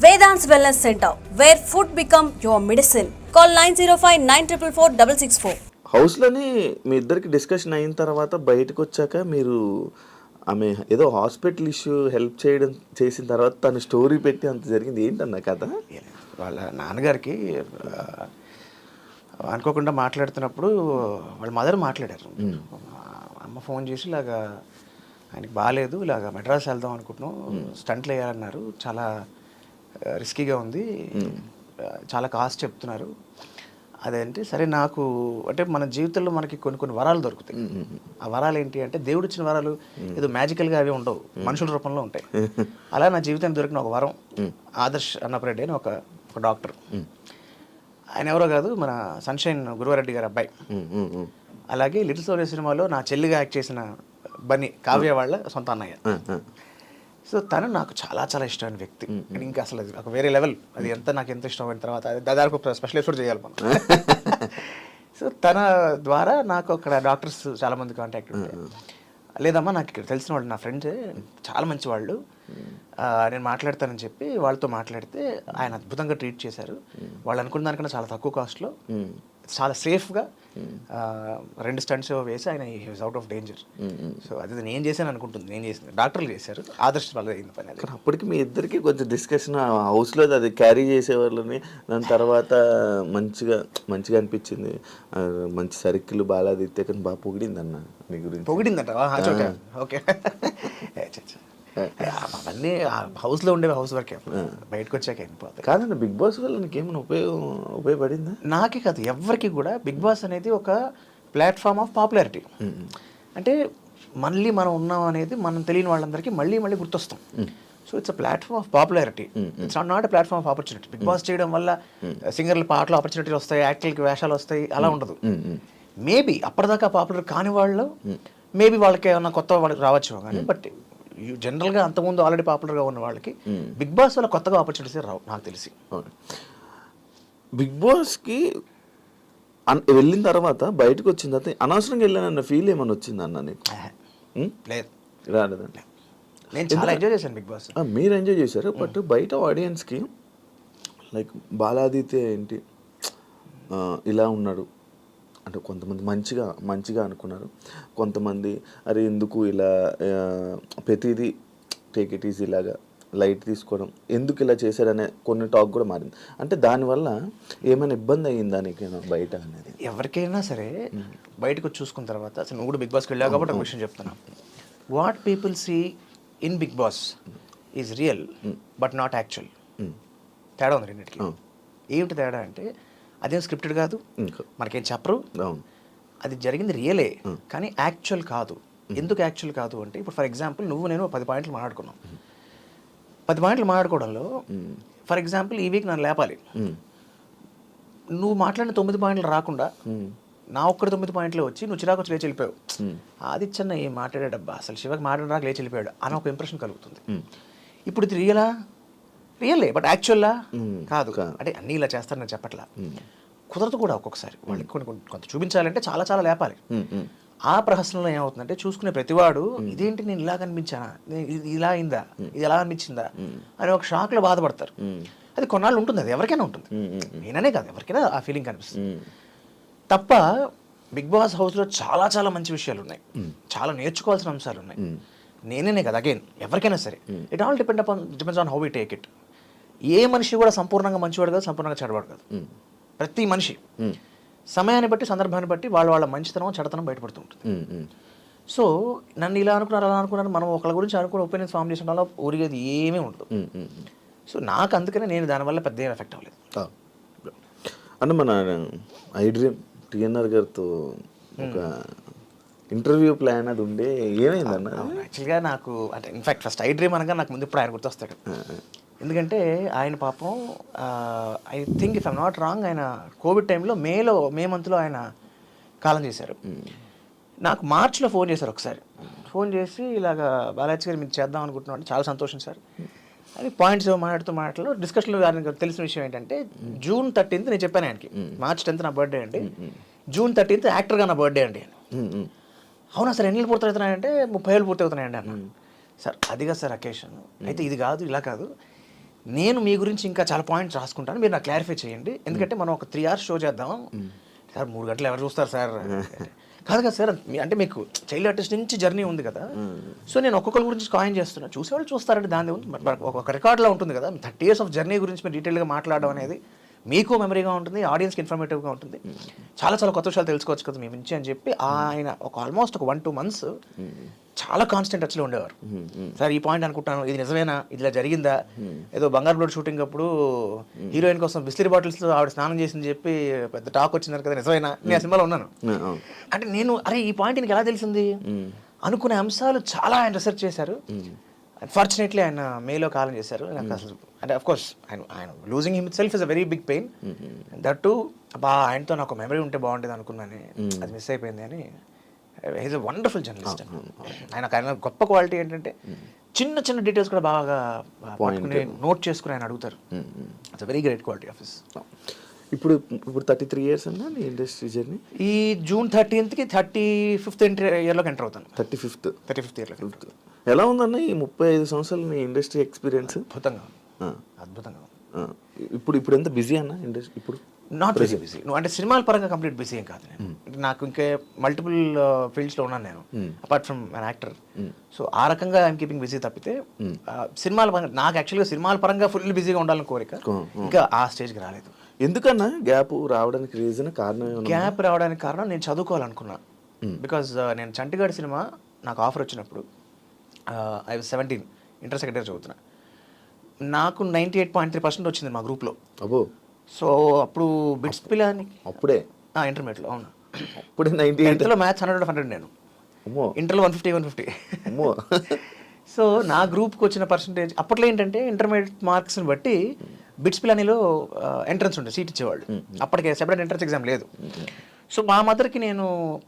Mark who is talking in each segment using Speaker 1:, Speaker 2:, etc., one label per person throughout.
Speaker 1: Vedant's Wellness Center, where food become your medicine. Call 905-944-664.
Speaker 2: హౌస్లోని మీ ఇద్దరికి discussion అయిన తర్వాత బయటకు వచ్చాక మీరు ఆమె ఏదో హాస్పిటల్ ఇష్యూ హెల్ప్ చేసిన తర్వాత తను స్టోరీ పెట్టి అంత జరిగింది ఏంటన్న కథ?
Speaker 3: వాళ్ళ నాన్నగారికి అనుకోకుండా మాట్లాడుతున్నప్పుడు వాళ్ళ మదర్ మాట్లాడారు. అమ్మ ఫోన్ చేసి ఇలాగా ఆయనకి బాగాలేదు, ఇలాగ మెడ్రాస్ వెళ్దాం అనుకుంటున్నాం, స్టంట్లు వేయాలన్నారు, చాలా రిస్కీగా ఉంది, చాలా కాస్ట్ చెప్తున్నారు. అదేంటి సరే నాకు అంటే మన జీవితంలో మనకి కొన్ని కొన్ని వరాలు దొరుకుతాయి. ఆ వరాలు ఏంటి అంటే దేవుడు ఇచ్చిన వరాలు ఏదో మ్యాజికల్గా అవి ఉండవు, మనుషుల రూపంలో ఉంటాయి. అలా నా జీవితానికి దొరికిన ఒక వరం ఆదర్శ్ అన్నపరెడ్డి అని ఒక డాక్టర్. ఆయన ఎవరో కాదు, మన సన్షైన్ గురువారెడ్డి గారి అబ్బాయి. అలాగే లిటిల్ స్టోరీ సినిమాలో నా చెల్లిగా యాక్ట్ చేసిన బన్నీ కావ్య వాళ్ళ సొంత అన్నయ్య. సో తను నాకు చాలా చాలా ఇష్టమైన వ్యక్తి. ఇంకా అసలు అది ఒక వేరే లెవెల్. అది నాకు ఎంత ఇష్టమైన తర్వాత అది దాదాపు స్పెషల్ ఎపిసోడ్ చేయాలి మనం. సో తన ద్వారా నాకు అక్కడ డాక్టర్స్ చాలామంది కాంటాక్ట్ ఉంటాయి. లేదమ్మా నాకు ఇక్కడ తెలిసిన వాళ్ళు, నా ఫ్రెండ్స్ చాలా మంచి వాళ్ళు, నేను మాట్లాడతానని చెప్పి వాళ్ళతో మాట్లాడితే ఆయన అద్భుతంగా ట్రీట్ చేశారు. వాళ్ళు అనుకున్న దానికన్నా చాలా తక్కువ కాస్ట్లో చాలా సేఫ్గా 2 స్టంట్స్ వేసి ఆయన he's out of danger. So అది నేను చేశాను అనుకుంటుంది, నేను చేసింది డాక్టర్లు చేశారు, ఆదర్శ వల్ల అయింది పని. అది
Speaker 2: అప్పటికి మీ ఇద్దరికి కొంచెం డిస్కషన్ హౌస్లో అది క్యారీ చేసేవాళ్ళని. దాని తర్వాత మంచిగా అనిపించింది, మంచి సర్కిల్ బాగా దిద్దే కానీ బాగా పొగిడింది అన్న మీ గురించి.
Speaker 3: పొగిడిందంట? ఓకే. అవన్నీ హౌస్లో ఉండేవి హౌస్ వర్కే, బయటకు వచ్చాక అయిపోతాయి.
Speaker 2: కాదండి, బిగ్ బాస్ వల్ల నీకేమైనా ఉపయోగపడిందా?
Speaker 3: నాకే కాదు ఎవరికి కూడా. బిగ్ బాస్ అనేది ఒక ప్లాట్ఫామ్ ఆఫ్ పాపులారిటీ. అంటే మళ్ళీ మనం ఉన్నాం అనేది మనం తెలియని వాళ్ళందరికీ మళ్ళీ గుర్తొస్తాం. So it's a platform of popularity, it's not a platform of opportunity. Bigg Boss చేయడం వల్ల సింగర్ల పాటలు ఆపర్చునిటీలు వస్తాయి, యాక్టర్లకి వేషాలు వస్తాయి, అలా ఉండదు. మేబీ అప్పటిదాకా పాపులర్ కాని వాళ్ళు మేబీ వాళ్ళకి ఏమన్నా కొత్త వాళ్ళకి రావచ్చు కానీ, బట్ జనరల్గా అంతకుముందు ఆల్రెడీ పాపులర్గా ఉన్న వాళ్ళకి బిగ్ బాస్ వల్ల కొత్తగా ఆపర్చునిటీస్ రావు నాకు తెలిసి.
Speaker 2: బిగ్ బాస్కి వెళ్ళిన తర్వాత బయటకు వచ్చిన తర్వాత అనవసరంగా వెళ్ళానన్న ఫీల్ ఏమైనా వచ్చింది అన్న నీకు?
Speaker 3: లేదు,
Speaker 2: రాలేదండి.
Speaker 3: నేను చాలా ఎంజాయ్ చేశాను బిగ్ బాస్.
Speaker 2: మీరు ఎంజాయ్ చేశారు, బట్ బయట ఆడియన్స్కి లైక్ బాలాదిత్య ఏంటి ఇలా ఉన్నాడు అంటే కొంతమంది మంచిగా అనుకున్నారు, కొంతమంది అరే ఎందుకు ఇలా ప్రతిదీ టేక్ ఇట్ ఈజీ ఇలాగా లైట్ తీసుకోవడం, ఎందుకు ఇలా చేశారనే కొన్ని టాక్ కూడా మారింది. అంటే దానివల్ల ఏమైనా ఇబ్బంది అయ్యిందా నీకేనా బయట అనేది?
Speaker 3: ఎవరికైనా సరే బయటకు చూసుకున్న తర్వాత, అసలు నువ్వు కూడా బిగ్ బాస్కి వెళ్ళావు కాబట్టి ఒక విషయం చెప్తున్నా. What people see in Bigg Boss is real but not actual. తేడా ఉంది రెండింటికి. ఏమిటి తేడా అంటే అదేం స్క్రిప్టెడ్ కాదు, మనకేం చెప్పరు, అది జరిగింది రియలే కానీ యాక్చువల్ కాదు. ఎందుకు యాక్చువల్ కాదు అంటే, ఇప్పుడు ఫర్ ఎగ్జాంపుల్ నేను 10 పాయింట్లు మాట్లాడుకున్నాం. 10 పాయింట్లు మాట్లాడుకోవడంలో ఫర్ ఎగ్జాంపుల్ ఈ వీక్ నన్ను లేపాలి, నువ్వు మాట్లాడిన 9 పాయింట్లు రాకుండా నా ఒక్కడి 9 పాయింట్లు వచ్చి నువ్వు చిరాకు వచ్చి లేచి వెళ్ళిపోయావు. ఆదిత్యన్న ఏం మాట్లాడాడబ్బా, అసలు శివకి మాట్లాడరాక లేచి వెళ్ళిపోయాడు అని ఒక ఇంప్రెషన్ కలుగుతుంది. ఇప్పుడు ఇది రియల్లే బట్ యాక్చువల్లా కాదు. అంటే అన్నీ ఇలా చేస్తారని నేను చెప్పట్లా, కుదరదు కూడా. ఒక్కొక్కసారి వాళ్ళకి కొంత చూపించాలంటే చాలా చాలా లేపాలి. ఆ ప్రహసనంలో ఏమవుతుందంటే చూసుకునే ప్రతివాడు ఇదేంటి నేను ఇలా కనిపించానా, ఇది ఇలా అయిందా, ఇది ఎలా అనిపించిందా అని ఒక షాక్లో బాధపడతారు. అది కొన్నాళ్ళు ఉంటుంది, అది ఎవరికైనా ఉంటుంది, నేననే కాదు ఎవరికైనా ఆ ఫీలింగ్ కనిపిస్తుంది. తప్ప బిగ్ బాస్ హౌస్లో చాలా చాలా మంచి విషయాలు ఉన్నాయి, చాలా నేర్చుకోవాల్సిన అంశాలు ఉన్నాయి. నేనే కదా, అగైన్ ఎవరికైనా సరే it all depends on how we take it. ఏ మనిషి కూడా సంపూర్ణంగా మంచివాడు కాదు, సంపూర్ణంగా చెడవాడు కాదు. ప్రతి మనిషి సమయాన్ని బట్టి సందర్భాన్ని బట్టి వాళ్ళ మంచితనం చెడతనం బయటపడుతూ ఉంటుంది. సో నన్ను ఇలా అనుకున్నారు అలా అనుకున్నారు, మనం ఒకళ్ళ గురించి అనుకున్న ఒపీనియన్స్ ఫామ్ చేసిన వల్ల ఊరిగేది ఏమీ ఉండదు. సో నాకు అందుకనే నేను దానివల్ల పెద్ద ఏం ఎఫెక్ట్ అవ్వలేదు.
Speaker 2: అంటే మన ఐ డ్రీమ్ టిఎన్ఆర్ గారితో ఒక ఇంటర్వ్యూ ప్లాన్ అది ఉండే, ఏమైందన్న?
Speaker 3: యాక్చువల్గా నాకు అంటే ఇన్ఫాక్ట్ ఫస్ట్ ఐ డ్రీమ్ అనగా నాకు ముందు ఇప్పుడు ఆయన గుర్తొస్తాడు. ఎందుకంటే ఆయన పాపం I think if I'm not wrong, ఆయన కోవిడ్ టైంలో మే మంత్లో ఆయన కాలం చేశారు. నాకు మార్చిలో ఫోన్ చేశారు ఒకసారి. ఫోన్ చేసి ఇలాగా బాలాజీ గారు మీరు చేద్దాం అనుకుంటున్నాం, చాలా సంతోషం సార్ అని పాయింట్స్ మాట్లాడుతూ డిస్కషన్లో ఆయనకు తెలిసిన విషయం ఏంటంటే జూన్ 13th నేను చెప్పాను ఆయనకి, మార్చ్ 10th నా బర్త్డే అండి, జూన్ 13th యాక్టర్గా నా బర్త్డే అండి. అవునా సార్ ఎన్ని పూర్తి అవుతున్నాయంటే 30 ఏళ్ళు పూర్తి అవుతున్నాయండి అన్న. సార్ అదిగా సార్ అకేషన్ అయితే ఇది కాదు, ఇలా కాదు, నేను మీ గురించి ఇంకా చాలా పాయింట్స్ రాసుకుంటాను, మీరు నాకు క్లారిఫై చేయండి, ఎందుకంటే మనం ఒక 3 hours షో చేద్దాం సార్, 3 గంటలు ఎవరు చూస్తారు సార్. కాదు కదా సార్, అంటే మీకు చైల్డ్ ఆర్టిస్ట్ నుంచి జర్నీ ఉంది కదా, సో నేను ఒక్కొక్కరి గురించి కాయిన్ చేస్తున్నా, చూసేవాళ్ళు చూస్తారంటే దాని ఉంది, ఒక రికార్డ్లో ఉంటుంది కదా. 30 years ఆఫ్ జర్నీ గురించి మీరు డీటెయిల్గా మాట్లాడడం అనేది మీకు మెమరీగా ఉంటుంది, ఆడియన్స్కి ఇన్ఫర్మేటివ్గా ఉంటుంది, చాలా చాలా కొత్త విషయాలు తెలుసుకోవచ్చు కదా మీ నుంచి అని చెప్పి ఆయన ఆల్మోస్ట్ ఒక 1-2 months చాలా కాన్స్టెంట్ టచ్లో ఉండేవారు. సార్ ఈ పాయింట్ అనుకుంటాను, ఇది నిజమేనా, ఇది ఇలా జరిగిందా, ఏదో బంగారు బ్లడ్ షూటింగ్ అప్పుడు హీరోయిన్ కోసం బిస్లరీ బాటిల్స్లో ఆవిడ స్నానం చేసింది చెప్పి పెద్ద టాక్ వచ్చింది కదా, నిజమేనా, నేను ఆ సినిమాలో ఉన్నాను. అంటే నేను అరే ఈ పాయింట్ నీకు ఎలా తెలిసింది అనుకునే అంశాలు చాలా ఆయన రీసెర్చ్ చేశారు. అన్ఫార్చునేట్లీ ఆయన మేలో కాలం చేశారు. నాకు అసలు అంటే అఫ్ కోర్స్ ఆయన losing him itself is a very big pain. That to ఆయనతో నాకు మెమరీ ఉంటే బాగుంటుంది అనుకున్నాను, అది మిస్ అయిపోయింది అని. Is a wonderful journalist. ఆయన గొప్ప క్వాలిటీ ఏంటంటే చిన్న చిన్న డీటెయిల్స్ కూడా బాగా పట్టుకుని నోట్ చేసుకుని ఆయన అడుగుతారు. It's a very great quality of his.
Speaker 2: ఇప్పుడు 33 years అన్నా నీ ఇండస్ట్రీ జర్నీ?
Speaker 3: ఈ June 30th 35th ఇయర్లోకి ఎంటర్ అవుతాను.
Speaker 2: 35th ఇయర్లో. ఎలా ఉందన్న ఈ 35 సంవత్సరాలు నీ ఇండస్ట్రీ ఎక్స్పీరియన్స్?
Speaker 3: అద్భుతంగా అద్భుతంగా.
Speaker 2: ఇప్పుడు ఎంత బిజీ అన్న ఇండస్ట్రీ? ఇప్పుడు
Speaker 3: నాట్ వెరీ బిజీ. నువ్వు అంటే సినిమాల పరంగా కంప్లీట్ బిజీ ఏం కాదు నేను. నాకు ఇంకే మల్టిపుల్ ఫీల్డ్స్లో ఉన్నాను నేను, apart from an actor. So ఆ రకంగా ఐఎమ్ కీపింగ్ బిజీ తప్పితే సినిమాల పరంగా నాకు యాక్చువల్గా సినిమాల పరంగా ఫుల్ బిజీగా ఉండాలని కోరిక, ఇంకా ఆ స్టేజ్కి రాలేదు.
Speaker 2: ఎందుకన్నా గ్యాప్ రావడానికి రీజన్, కారణం?
Speaker 3: గ్యాప్ రావడానికి కారణం నేను చదువుకోవాలనుకున్నా. బికాజ్ నేను చంటిగాడి సినిమా నాకు ఆఫర్ వచ్చినప్పుడు I was 17, inter second year చదువుతున్నా. నాకు 98.3% వచ్చింది మా గ్రూప్లో.
Speaker 2: అబ్బో.
Speaker 3: సో అప్పుడు బిట్స్ పిల్లని
Speaker 2: అప్పుడే
Speaker 3: ఇంటర్మీడియట్లో. అవును,
Speaker 2: అప్పుడే 98లో
Speaker 3: మ్యాథ్స్ 100 నేను. ఇంటర్లో 150. సో నా గ్రూప్కి వచ్చిన పర్సంటేజ్ అప్పట్లో ఏంటంటే ఇంటర్మీడియట్ మార్క్స్ని బట్టి బిట్స్ పిలానీలో ఎంట్రన్స్ ఉంటుంది, సీట్ ఇచ్చేవాళ్ళు. అప్పటికే సెపరేట్ ఎంట్రన్స్ ఎగ్జామ్ లేదు. సో మా మదర్కి నేను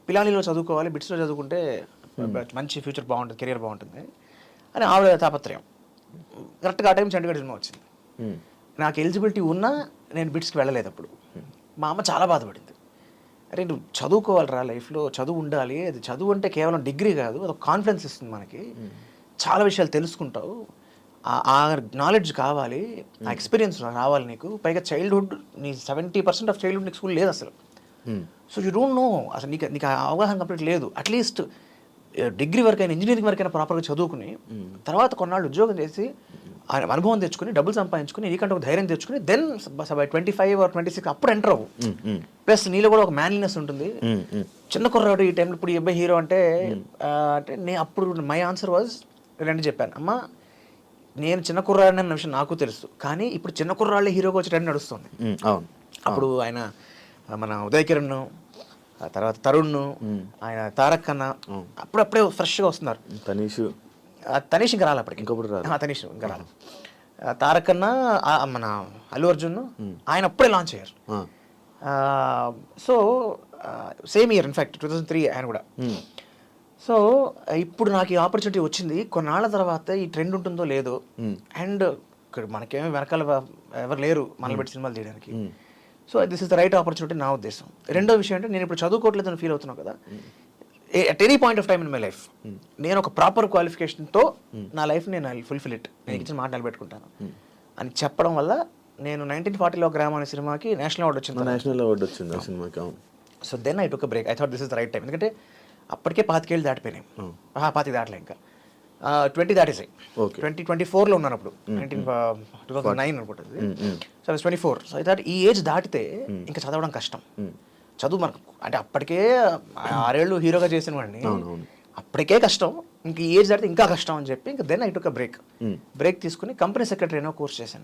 Speaker 3: పిలానీలో చదువుకోవాలి, బిట్స్లో చదువుకుంటే మంచి ఫ్యూచర్ బాగుంటుంది, కెరియర్ బాగుంటుంది అని ఆవిడ తాపత్రయం. కరెక్ట్గా ఆ టైం చండీగఢ్ సినిమా వచ్చింది. నాకు ఎలిజిబిలిటీ ఉన్నా నేను బిట్స్కి వెళ్ళలేదు అప్పుడు. మా అమ్మ చాలా బాధపడింది. అరే నువ్వు చదువుకోవాలిరా, లైఫ్లో చదువు ఉండాలి, అది చదువు అంటే కేవలం డిగ్రీ కాదు, అది ఒక కాన్ఫిడెన్స్ ఇస్తుంది మనకి, చాలా విషయాలు తెలుసుకుంటావు, ఆ నాలెడ్జ్ కావాలి, ఆ ఎక్స్పీరియన్స్ రావాలి నీకు. పైగా చైల్డ్హుడ్ నీ 70% ఆఫ్ చైల్డ్హుడ్ నీకు స్కూల్ లేదు అసలు. సో యూ డోంట్ నో, అసలు నీకు ఆ అవగాహన కంప్లీట్ లేదు. అట్లీస్ట్ డిగ్రీ వరకైనా, ఇంజనీరింగ్ వరకైనా ప్రాపర్గా చదువుకుని తర్వాత కొన్నాళ్ళు ఉద్యోగం చేసి అనుభవం తెచ్చుకుని డబ్బులు సంపాదించుకుని నీకంటే ఒక ధైర్యం తెచ్చుకుని దెన్ బై 25 or 26 అప్పుడు ఎంటర్ అవ్వు. ప్లస్ నీలో కూడా ఒక మ్యాన్లీనెస్ ఉంటుంది. చిన్న కుర్రాడు ఈ టైంలో ఇప్పుడు అబ్బాయి హీరో అంటే నేను అప్పుడు మై ఆన్సర్ వాజ్ రెండు చెప్పాను, అమ్మ నేను చిన్న కుర్రాడిని అన్న విషయం నాకు తెలుసు, కానీ ఇప్పుడు చిన్న కుర్రాళ్ళే హీరోగా వచ్చి ట్రెండ్ నడుస్తుంది. అప్పుడు ఆయన మన ఉదయ్ కిరణ్, తర్వాత తరుణ్, ఆయన తారక్ అన్న అప్పుడప్పుడే ఫ్రెష్గా వస్తున్నారు. తనీష్ ఇంకా రాలి అప్పటికి, తనీష్ ఇంకా రాలి. తారక్ అన్న, మన అల్లు అర్జున్ ఆయన అప్పుడే లాంచ్ అయ్యారు. సో సేమ్ ఇయర్ ఇన్ఫ్యాక్ట్ 2003 ఆయన కూడా. సో ఇప్పుడు నాకు ఈ ఆపర్చునిటీ వచ్చింది. కొన్నాళ్ళ తర్వాత ఈ ట్రెండ్ ఉంటుందో లేదో, అండ్ ఇక్కడ మనకేమీ వెనకాల ఎవరు లేరు మనల్ని పెట్టి సినిమాలు తీయడానికి. So this is the right opportunity నా ఉద్దేశం. రెండో విషయం అంటే నేను ఇప్పుడు చదువుకోవట్లేదని ఫీల్ అవుతున్నావు కదా, at any point of time in my life నేను ఒక ప్రాపర్ క్వాలిఫికేషన్తో నా లైఫ్ నేను ఐ ఫుల్ఫిల్ ఇట్, నేను ఇచ్చిన మాట నిలబెట్టుకుంటాను అని చెప్పడం వల్ల నేను 1940లో గ్రామం అనే సినిమాకి నేషనల్ అవార్డు వచ్చింది ఆ సినిమాకి. So then I took break. I thought this is the right time. ఎందుకంటే అప్పటికే 25 ఏళ్ళు దాటిపోయినాయి. 25 దాటలే, ఇంకా 20 దాటేసాయి. 2024లో ఉన్నాను అప్పుడు, 2009 అనుకుంటుంది. సో 24. సో ఐ థాట్ ఈ ఏజ్ దాటితే ఇంకా చదవడం కష్టం. చదువు మనకు అంటే అప్పటికే 6 ఏళ్ళు హీరోగా చేసిన వాడిని, అప్పటికే కష్టం, ఇంక ఈ ఏజ్ దాటితే ఇంకా కష్టం అని చెప్పి ఇంకా దెన్ ఐ టుక్ బ్రేక్ తీసుకుని కంపెనీ సెక్రటరీ అయినా కోర్స్ చేశాను.